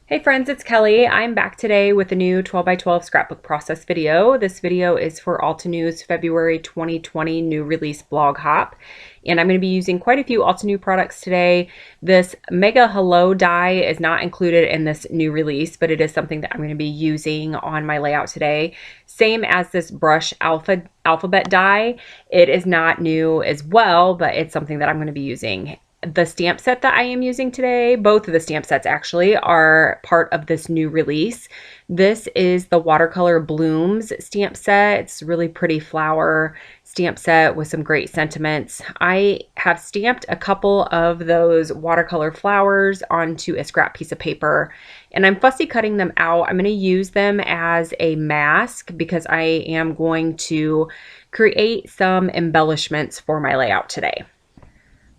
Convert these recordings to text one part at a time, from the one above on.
Hey friends, it's Kelly. I'm back today with a new 12 by 12 scrapbook process video. This video is for Altenew's February 2020 new release blog hop. And I'm going to be using quite a few Altenew products today. This Mega Hello die is not included in this new release, but it is something that I'm going to be using on my layout today. Same as this brush alphabet die. It is not new as well, but it's something that I'm going to be using. The stamp set that I am using today, both of the stamp sets actually, are part of this new release. This is the Watercolor Blooms stamp set. It's a really pretty flower stamp set with some great sentiments. I have stamped a couple of those watercolor flowers onto a scrap piece of paper, and I'm fussy cutting them out. I'm going to use them as a mask because I am going to create some embellishments for my layout today.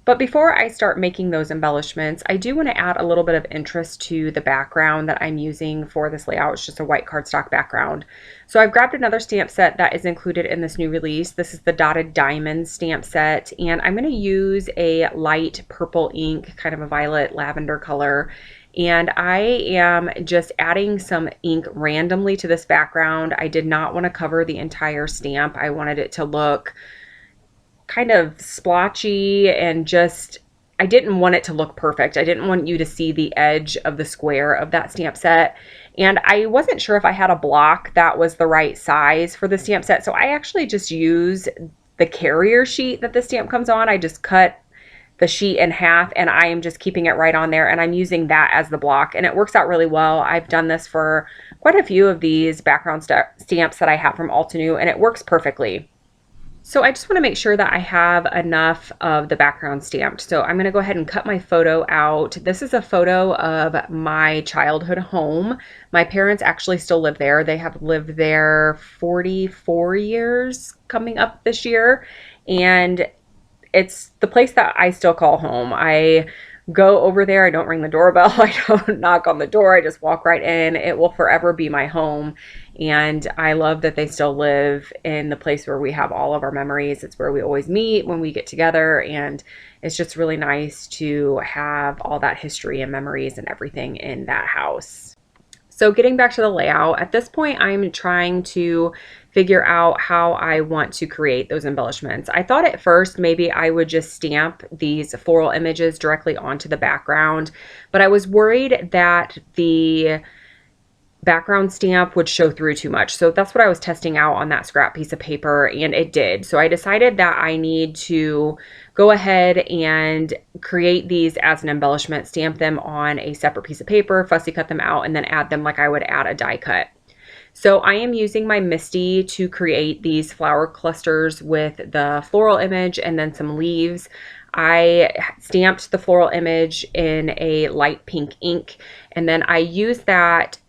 But before I start making those embellishments, I do want to add a little bit of interest to the background that I'm using for this layout. It's just a white cardstock background. So I've grabbed another stamp set that is included in this new release. This is the Dotted Diamond stamp set, and I'm going to use a light purple ink, kind of a violet lavender color. And I am just adding some ink randomly to this background. I did not want to cover the entire stamp. I wanted it to look kind of splotchy and just, I didn't want it to look perfect. I didn't want you to see the edge of the square of that stamp set. And I wasn't sure if I had a block that was the right size for the stamp set. So I actually just use the carrier sheet that the stamp comes on. I just cut the sheet in half and I am just keeping it right on there, and I'm using that as the block, and it works out really well. I've done this for quite a few of these background stamps that I have from Altenew, and it works perfectly. So I just want to make sure that I have enough of the background stamped. So I'm going to go ahead and cut my photo out. This is a photo of my childhood home. My parents actually still live there. They have lived there 44 years coming up this year. And it's the place that I still call home. I go over there. I don't ring the doorbell. I don't knock on the door. I just walk right in. It will forever be my home. And I love that they still live in the place where we have all of our memories. It's where we always meet when we get together. And it's just really nice to have all that history and memories and everything in that house. So getting back to the layout, at this point, I'm trying to figure out how I want to create those embellishments. I thought at first maybe I would just stamp these floral images directly onto the background, but I was worried that the background stamp would show through too much. So that's what I was testing out on that scrap piece of paper, and it did. So I decided that I need to go ahead and create these as an embellishment, stamp them on a separate piece of paper, fussy cut them out, and then add them like I would add a die cut. So I am using my Misty to create these flower clusters with the floral image and then some leaves. I stamped the floral image in a light pink ink, and then I used that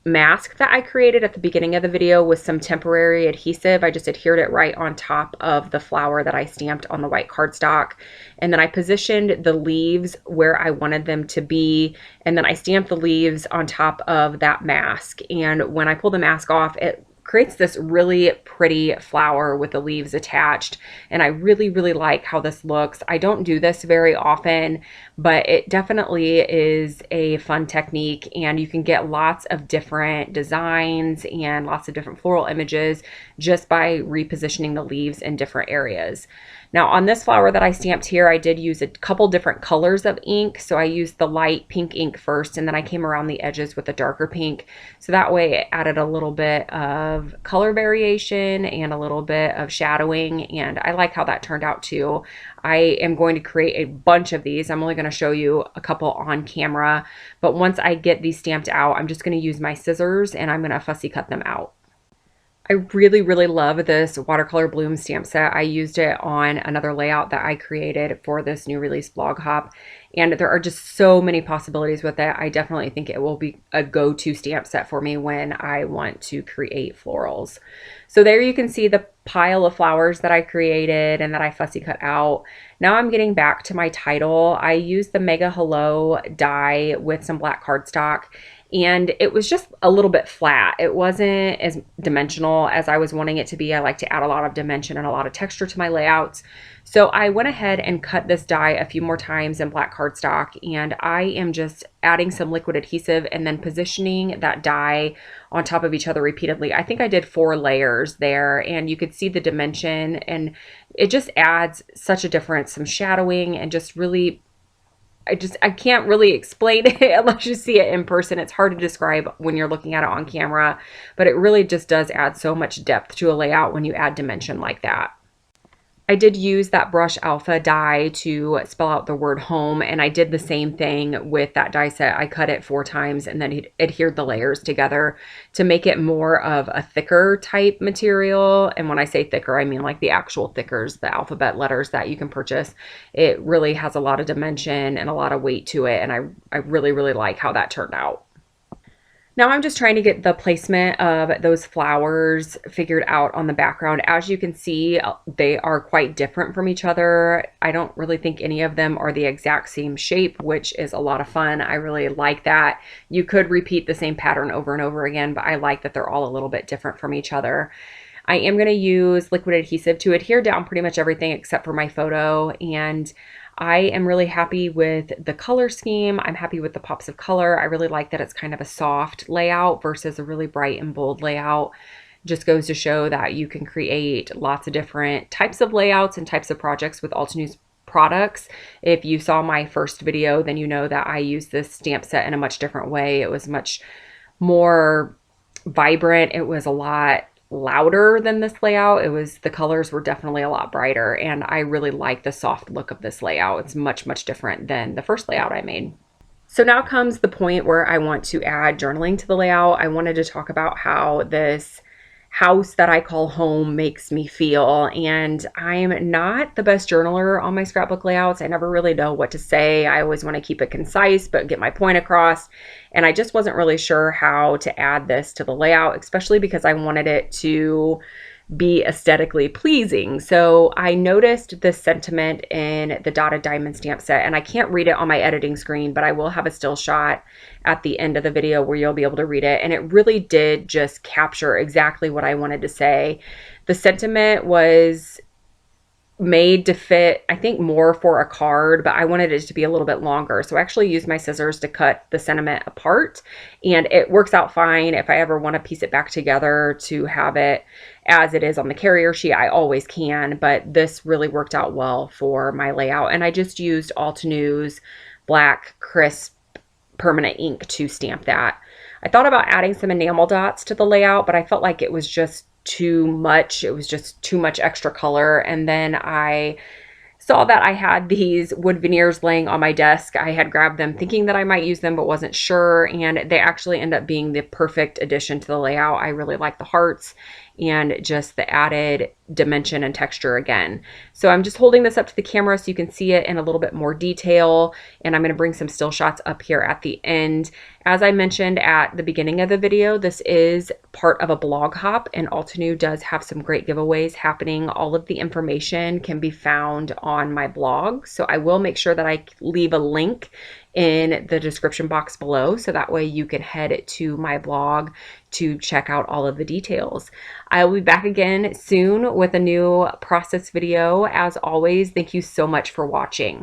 mask that I created at the beginning of the video with some temporary adhesive. I just adhered it right on top of the flower that I stamped on the white cardstock. And then I positioned the leaves where I wanted them to be. And then I stamped the leaves on top of that mask. And when I pull the mask off, it creates this really pretty flower with the leaves attached, and I really like how this looks. I don't do this very often, but it definitely is a fun technique, and you can get lots of different designs and lots of different floral images just by repositioning the leaves in different areas. Now on this flower that I stamped here, I did use a couple different colors of ink. So I used the light pink ink first, and then I came around the edges with a darker pink. So that way it added a little bit of color variation and a little bit of shadowing, and I like how that turned out too. I am going to create a bunch of these. I'm only going to show you a couple on camera, but once I get these stamped out, I'm just going to use my scissors and I'm going to fussy cut them out. I really love this Watercolor Bloom stamp set. I used it on another layout that I created for this new release blog hop, and there are just so many possibilities with it. I definitely think it will be a go-to stamp set for me when I want to create florals. So there you can see the pile of flowers that I created and that I fussy cut out. Now I'm getting back to my title. I used the Mega Hello die with some black cardstock, and it was just a little bit flat. It wasn't as dimensional as I was wanting it to be. I like to add a lot of dimension and a lot of texture to my layouts. So I went ahead and cut this die a few more times in black cardstock, and I am just adding some liquid adhesive and then positioning that die on top of each other repeatedly. I think I did 4 layers there, and you could see the dimension, and it just adds such a difference, some shadowing, and just really, I can't really explain it unless you see it in person. It's hard to describe when you're looking at it on camera, but it really just does add so much depth to a layout when you add dimension like that. I did use that brush alpha die to spell out the word home, and I did the same thing with that die set. I cut it 4 times and then adhered the layers together to make it more of a thicker type material. And when I say thicker, I mean like the actual thickers, the alphabet letters that you can purchase. It really has a lot of dimension and a lot of weight to it, and I really, really like how that turned out. Now I'm just trying to get the placement of those flowers figured out on the background. As you can see, they are quite different from each other. I don't really think any of them are the exact same shape, which is a lot of fun. I really like that. You could repeat the same pattern over and over again, but I like that they're all a little bit different from each other. I am going to use liquid adhesive to adhere down pretty much everything except for my photo, and I am really happy with the color scheme. I'm happy with the pops of color. I really like that it's kind of a soft layout versus a really bright and bold layout. Just goes to show that you can create lots of different types of layouts and types of projects with Altenew's products. If you saw my first video, then you know that I use this stamp set in a much different way. It was much more vibrant. It was a lot louder than this layout. The colors were definitely a lot brighter, and I really like the soft look of this layout. It's much, much different than the first layout I made. So now comes the point where I want to add journaling to the layout. I wanted to talk about how this house that I call home makes me feel. And I'm not the best journaler on my scrapbook layouts. I never really know what to say. I always want to keep it concise, but get my point across. And I just wasn't really sure how to add this to the layout, especially because I wanted it to be aesthetically pleasing. So I noticed the sentiment in the dotted diamond stamp set, and I can't read it on my editing screen, but I will have a still shot at the end of the video where you'll be able to read it. And it really did just capture exactly what I wanted to say. The sentiment was made to fit, I think, more for a card, but I wanted it to be a little bit longer. So I actually used my scissors to cut the sentiment apart, and it works out fine. If I ever want to piece it back together to have it as it is on the carrier sheet, I always can, but this really worked out well for my layout. And I just used Altenew's black crisp permanent ink to stamp that. I thought about adding some enamel dots to the layout, but I felt like it was just too much. It was just too much extra color. And then I saw that I had these wood veneers laying on my desk. I had grabbed them thinking that I might use them, but wasn't sure. And they actually end up being the perfect addition to the layout. I really like the hearts and just the added dimension and texture again. So I'm just holding this up to the camera so you can see it in a little bit more detail. And I'm going to bring some still shots up here at the end. As I mentioned at the beginning of the video, this is part of a blog hop, and Altenew does have some great giveaways happening. All of the information can be found on my blog. So I will make sure that I leave a link in the description box below, so that way you can head to my blog to check out all of the details. I will be back again soon with a new process video. As always, thank you so much for watching.